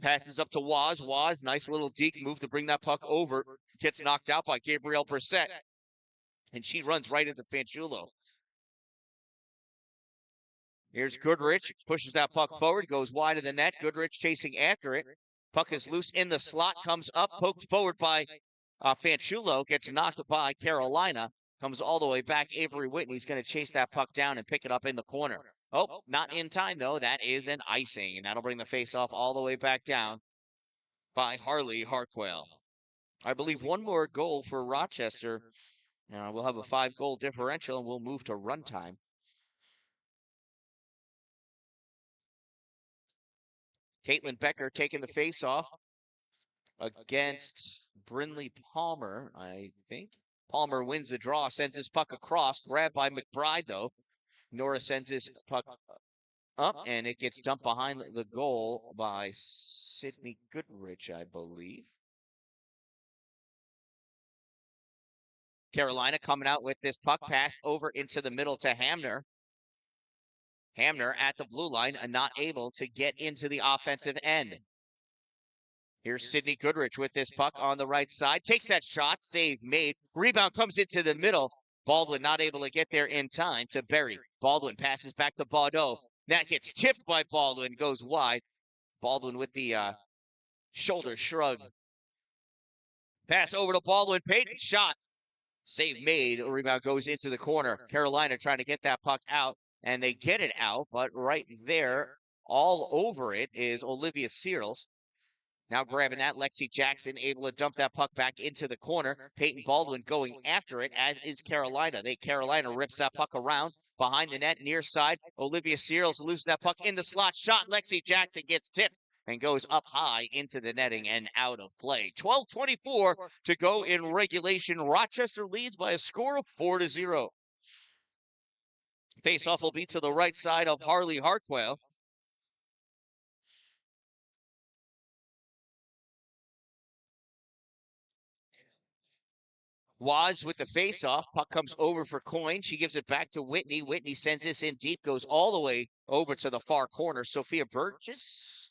passes up to Waz. Waz, nice little deke move to bring that puck over. Gets knocked out by Gabrielle Brissett. And she runs right into Fanchulo. Here's Goodrich, pushes that puck forward, goes wide of the net. Goodrich chasing after it. Puck is loose in the slot, comes up, poked forward by Fanchulo, gets knocked by Carolina. Comes all the way back. Avery Whitney's going to chase that puck down and pick it up in the corner. Oh, not in time, though. That is an icing, and that'll bring the face-off all the way back down by Harley Hartwell. I believe one more goal for Rochester. We'll have a 5-goal differential, and we'll move to runtime. Caitlin Becker taking the face-off against Brinley Palmer, I think. Palmer wins the draw, sends his puck across, grabbed by McBride, though. Nora sends his puck up, and it gets dumped behind the goal by Sydney Goodrich, I believe. Carolina coming out with this puck, passed over into the middle to Hamner. Hamner at the blue line, not able to get into the offensive end. Here's Sidney Goodrich with this puck on the right side. Takes that shot, save made. Rebound comes into the middle. Baldwin not able to get there in time to Berry. Baldwin passes back to Baudot. That gets tipped by Baldwin, goes wide. Baldwin with the shoulder shrug. Pass over to Baldwin. Payton shot. Save made. Rebound goes into the corner. Carolina trying to get that puck out, and they get it out, but right there, all over it, is Olivia Searles. Now grabbing that, Lexi Jackson able to dump that puck back into the corner. Peyton Baldwin going after it, as is Carolina. Carolina rips that puck around behind the net, near side. Olivia Searles loses that puck in the slot. Shot. Lexi Jackson gets tipped and goes up high into the netting and out of play. 12:24 to go in regulation. Rochester leads by a score of 4-0. Face-off will be to the right side of Harley Hartwell. Waz with the face-off. Puck comes over for Coyne. She gives it back to Whitney. Whitney sends this in deep, goes all the way over to the far corner. Sophia Burgess,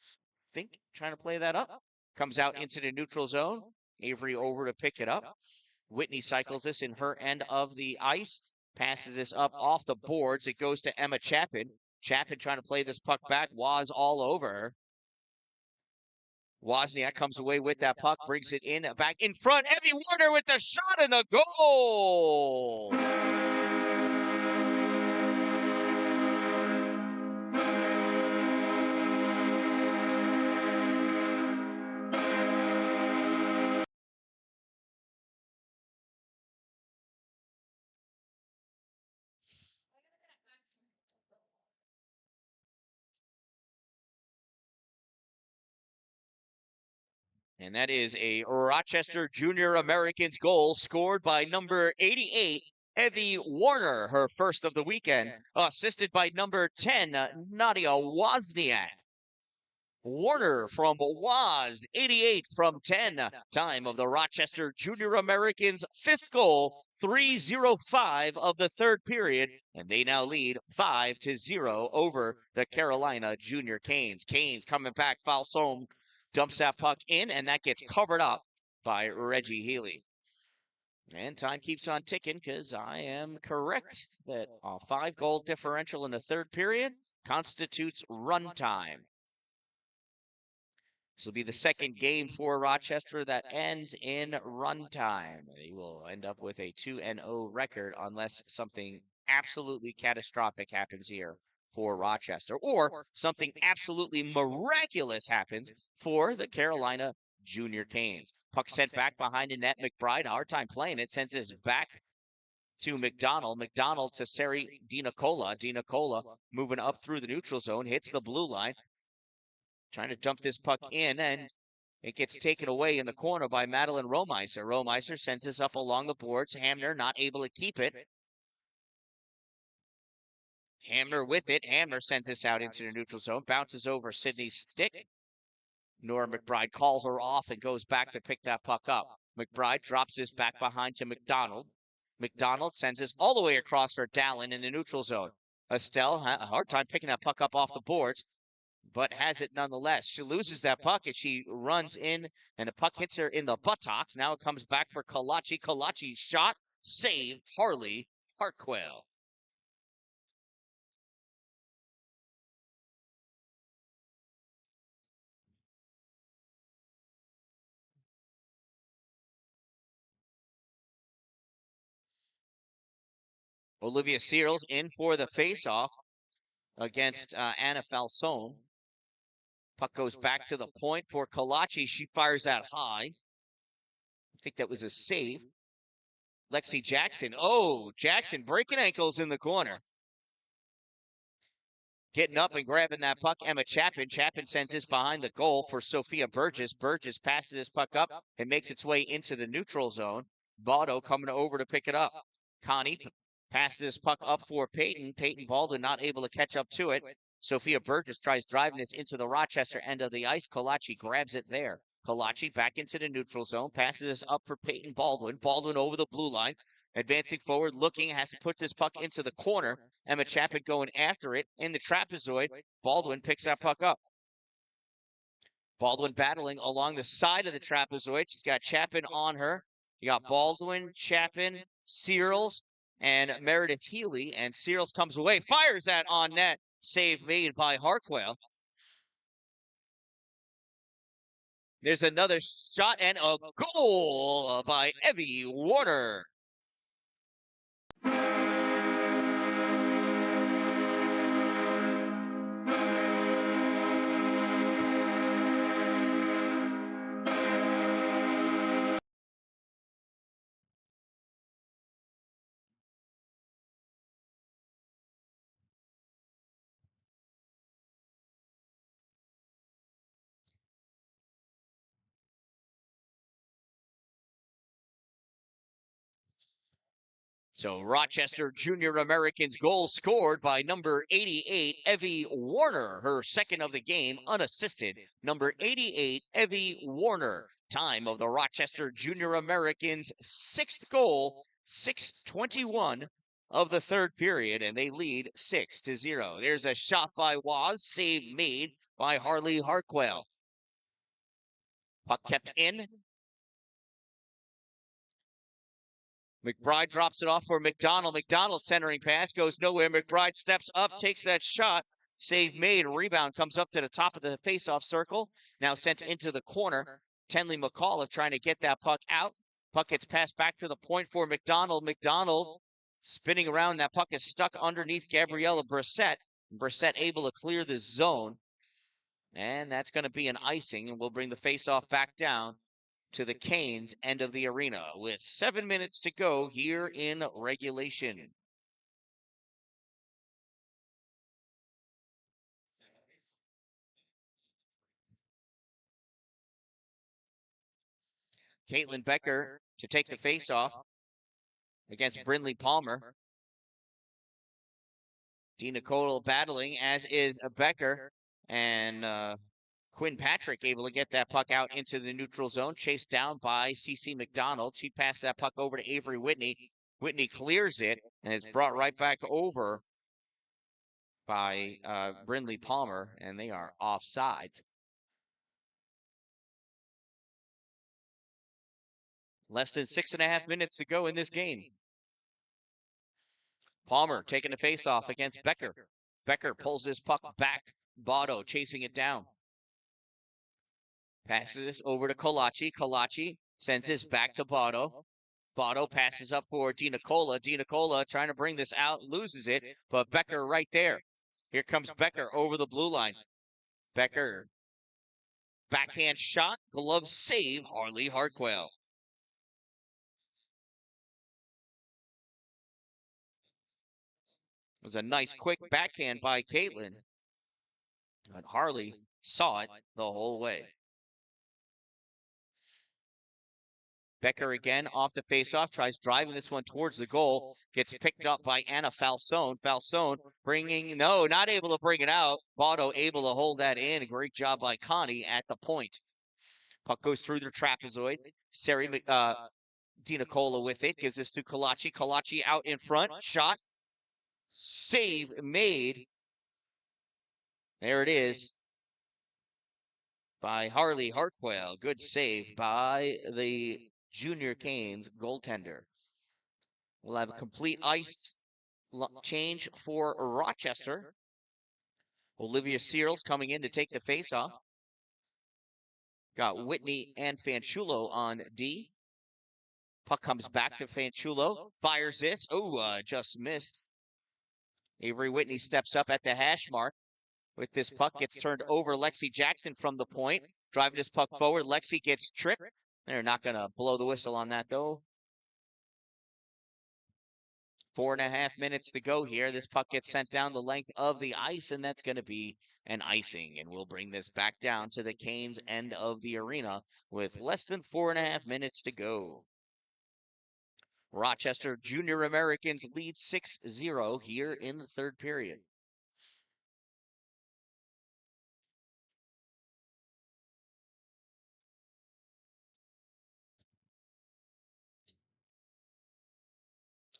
trying to play that up. Comes out into the neutral zone. Avery over to pick it up. Whitney cycles this in her end of the ice. Passes this up off the boards. It goes to Emma Chapin. Chapin trying to play this puck back. Waz all over her. Wozniak comes away with that puck, brings it in, back in front. Evie Warner with the shot and the goal! And that is a Rochester Junior Americans goal scored by number 88, Evie Warner, her first of the weekend, assisted by number 10, Nadia Wozniak. Warner from Waz, 88 from 10. Time of the Rochester Junior Americans' fifth goal, 3:05 of the third period, and they now lead 5-0 over the Carolina Junior Canes. Canes coming back, Falsome dumps that puck in, and that gets covered up by Reggie Healy. And time keeps on ticking because I am correct that a 5-goal differential in the third period constitutes run time. This will be the second game for Rochester that ends in run time. They will end up with a 2-0 record unless something absolutely catastrophic happens here for Rochester, or something absolutely miraculous happens for the Carolina Junior Canes. Puck sent back behind the net. McBride, hard time playing it, sends this back to McDonald. McDonald to Sari DiNicola. DiNicola moving up through the neutral zone, hits the blue line. Trying to dump this puck in, and it gets taken away in the corner by Madeline Romeiser. Romeiser sends this up along the boards. Hamner not able to keep it. Hamner with it. Hamner sends this out into the neutral zone. Bounces over Sydney's stick. Nora McBride calls her off and goes back to pick that puck up. McBride drops this back behind to McDonald. McDonald sends this all the way across for Dan-Dalin in the neutral zone. Estelle, a hard time picking that puck up off the boards, but has it nonetheless. She loses that puck as she runs in, and the puck hits her in the buttocks. Now it comes back for Kalachi. Kalachi's shot, save Harley Hartwell. Olivia Searles in for the face-off against Anna Falsone. Puck goes back to the point for Kalachi. She fires that high. I think that was a save. Lexi Jackson. Oh, Jackson breaking ankles in the corner. Getting up and grabbing that puck, Emma Chapin. Chapin sends this behind the goal for Sophia Burgess. Burgess passes this puck up and makes its way into the neutral zone. Baudot coming over to pick it up. Connie passes this puck up for Peyton. Peyton Baldwin not able to catch up to it. Sophia Burgess tries driving this into the Rochester end of the ice. Kalachi grabs it there. Kalachi back into the neutral zone. Passes this up for Peyton Baldwin. Baldwin over the blue line. Advancing forward, looking, has to put this puck into the corner. Emma Chapin going after it in the trapezoid. Baldwin picks that puck up. Baldwin battling along the side of the trapezoid. She's got Chapin on her. You got Baldwin, Chapin, Searles, and Meredith Healy. And Searles comes away, fires that on net. Save made by Hartwell. There's another shot and a goal by Evie Warner. So Rochester Junior Americans goal scored by number 88, Evie Warner, her second of the game, unassisted. Number 88, Evie Warner. Time of the Rochester Junior Americans' sixth goal, 6:21 of the third period, and they lead 6-0. There's a shot by Waz, save made by Harley Hartwell. Puck kept in. McBride drops it off for McDonald. McDonald centering pass goes nowhere. McBride steps up, takes that shot. Save made. Rebound comes up to the top of the faceoff circle. Now sent into the corner. Tenley McAuliffe trying to get that puck out. Puck gets passed back to the point for McDonald. McDonald spinning around. That puck is stuck underneath Gabriella Brissett. Brissett able to clear the zone. And that's going to be an icing, and we'll bring the faceoff back down to the Canes' end of the arena with 7 minutes to go here in regulation. Caitlin Becker to take the faceoff against Brindley Palmer. Dina Codal battling, as is Becker, and Quinn Patrick able to get that puck out into the neutral zone, chased down by CC McDonald. She passed that puck over to Avery Whitney. Whitney clears it, and it's brought right back over by Brindley Palmer, and they are offside. Less than 6.5 minutes to go in this game. Palmer taking the faceoff against Becker. Becker pulls this puck back. Botto chasing it down. Passes this over to Colaci. Colaci sends this back to Botto. Botto passes up for DiNicola. DiNicola trying to bring this out, loses it, but Becker right there. Here comes Becker over the blue line. Becker, backhand shot, glove save, Harley Hartwell. It was a nice quick backhand by Caitlin. But Harley saw it the whole way. Becker again off the faceoff, tries driving this one towards the goal, gets picked up by Anna Falsone. Falsone bringing, no, not able to bring it out. Botto able to hold that in. A great job by Connie at the point. Puck goes through their trapezoid. DiNicola with it, gives this to Colaci. Colaci out in front, shot, save made. There it is by Harley Hartwell. Good save by the Junior Canes goaltender. We'll have a complete ice change for Rochester. Olivia Searles coming in to take the faceoff. Got Whitney and Fanchulo on D. Puck comes back to Fanchulo. Fires this. Oh, just missed. Avery Whitney steps up at the hash mark. With this puck, gets turned over. Lexi Jackson from the point. Driving this puck forward. Lexi gets tripped. They're not going to blow the whistle on that, though. 4.5 minutes to go here. This puck gets sent down the length of the ice, and that's going to be an icing. And we'll bring this back down to the Canes' end of the arena with less than 4.5 minutes to go. Rochester Junior Americans lead 6-0 here in the third period.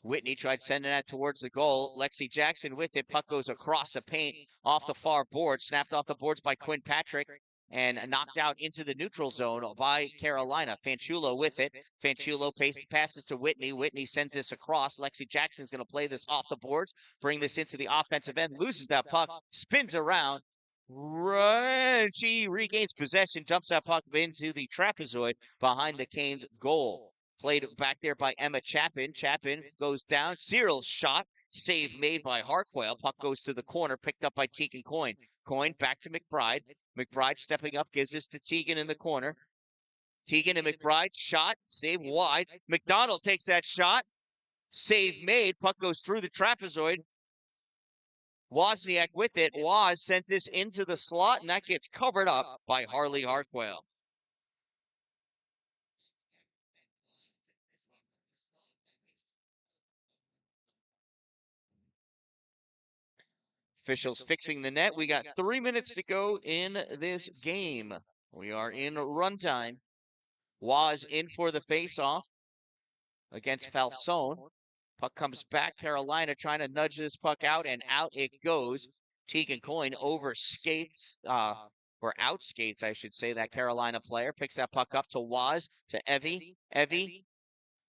Whitney tried sending that towards the goal. Lexi Jackson with it. Puck goes across the paint, off the far board, snapped off the boards by Quinn Patrick, and knocked out into the neutral zone by Carolina. Fanchulo with it. Fanchulo passes to Whitney. Whitney sends this across. Lexi Jackson's going to play this off the boards, bring this into the offensive end, loses that puck, spins around. She regains possession, dumps that puck into the trapezoid behind the Canes' goal. Played back there by Emma Chapin. Chapin goes down. Cyril's shot. Save made by Hartwell. Puck goes to the corner, picked up by Tegan Coyne. Coyne back to McBride. McBride stepping up, gives this to Tegan in the corner. Tegan and McBride shot, save wide. McDonald takes that shot. Save made. Puck goes through the trapezoid. Wozniak with it. Woz sent this into the slot, and that gets covered up by Harley Hartwell. Officials fixing the net. We got 3 minutes to go in this game. We are in runtime. Woz in for the face-off against Falsone. Puck comes back. Carolina trying to nudge this puck out, and out it goes. Tegan Coyne over skates, or out skates, I should say, that Carolina player. Picks that puck up to Woz, to Evie. Evie,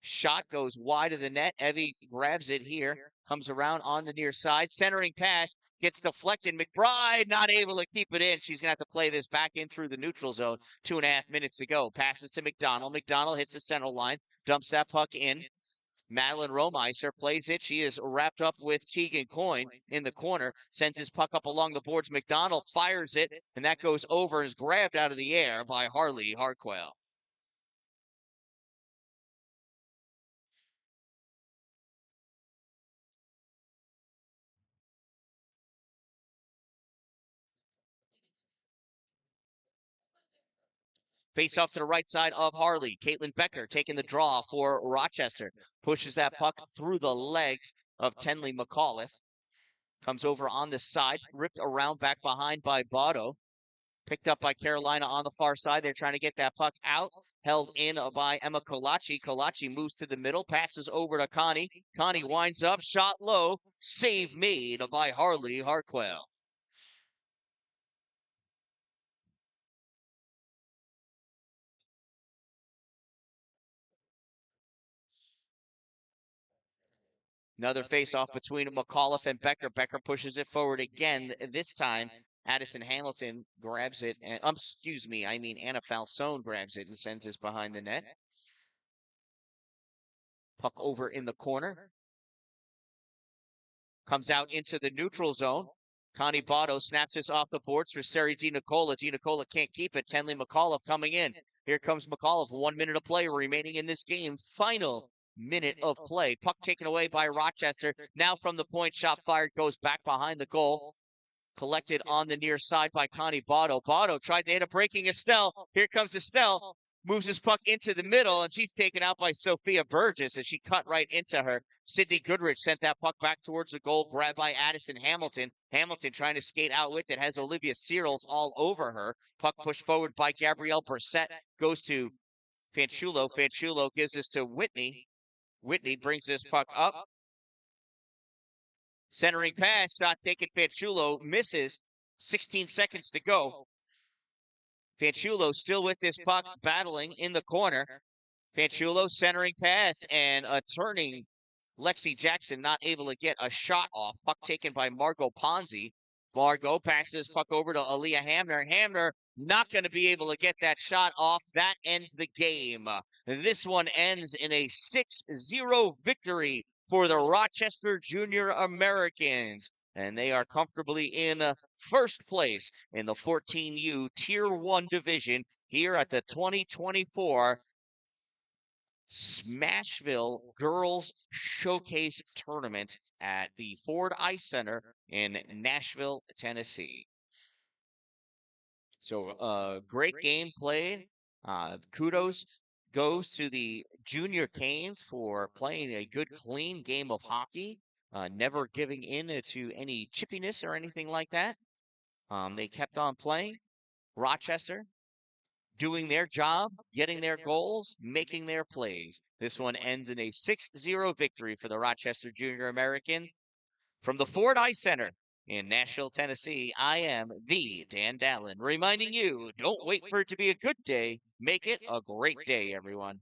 shot goes wide of the net. Evie grabs it here, comes around on the near side. Centering pass, gets deflected. McBride not able to keep it in. She's going to have to play this back in through the neutral zone. 2.5 minutes to go. Passes to McDonald. McDonald hits the center line, dumps that puck in. Madeline Romeiser plays it. She is wrapped up with Tegan Coyne in the corner. Sends his puck up along the boards. McDonald fires it, and that goes over and is grabbed out of the air by Harley Hartwell. Face off to the right side of Harley. Caitlin Becker taking the draw for Rochester. Pushes that puck through the legs of Tenley McAuliffe. Comes over on the side, ripped around back behind by Botto. Picked up by Carolina on the far side. They're trying to get that puck out. Held in by Emma Colaci. Colaci moves to the middle, passes over to Connie. Connie winds up, shot low, save made by Harley Hartwell. Another face-off between McAuliffe and Becker. Becker pushes it forward again. This time, Addison Hamilton grabs it. And, Anna Falsone grabs it and sends this behind the net. Puck over in the corner. Comes out into the neutral zone. Connie Botto snaps this off the boards for Sari DiNicola. DiNicola can't keep it. Tenley McAuliffe coming in. Here comes McAuliffe. 1 minute of play remaining in this game. Final minute of play. Puck taken away by Rochester. Now from the point, shot fired, goes back behind the goal. Collected on the near side by Connie Botto. Botto tried to hit a breaking Estelle. Here comes Estelle. Moves his puck into the middle, and she's taken out by Sophia Burgess as she cut right into her. Sydney Goodrich sent that puck back towards the goal, grabbed by Addison Hamilton. Hamilton trying to skate out with it, has Olivia Searles all over her. Puck pushed forward by Gabrielle Brissett, goes to Fanchulo. Fanchulo gives this to Whitney. Whitney brings this puck up. Centering pass, shot taken. Fanchulo misses. 16 seconds to go. Fanchulo still with this puck, battling in the corner. Fanchulo centering pass and a turning Lexi Jackson not able to get a shot off. Puck taken by Margot Ponzi. Margot passes puck over to Aaliyah Hamner. Hamner not going to be able to get that shot off. That ends the game. This one ends in a 6-0 victory for the Rochester Junior Americans. And they are comfortably in first place in the 14U Tier 1 division here at the 2024 Smashville Girls Showcase Tournament at the Ford Ice Center in Nashville, Tennessee. So, great game played. Kudos goes to the Junior Canes for playing a good, clean game of hockey. Never giving in to any chippiness or anything like that. They kept on playing. Rochester doing their job, getting their goals, making their plays. This one ends in a 6-0 victory for the Rochester Junior American. From the Ford Ice Center in Nashville, Tennessee, I am the Dan-Dalin, reminding you, don't wait for it to be a good day. Make it a great day, everyone.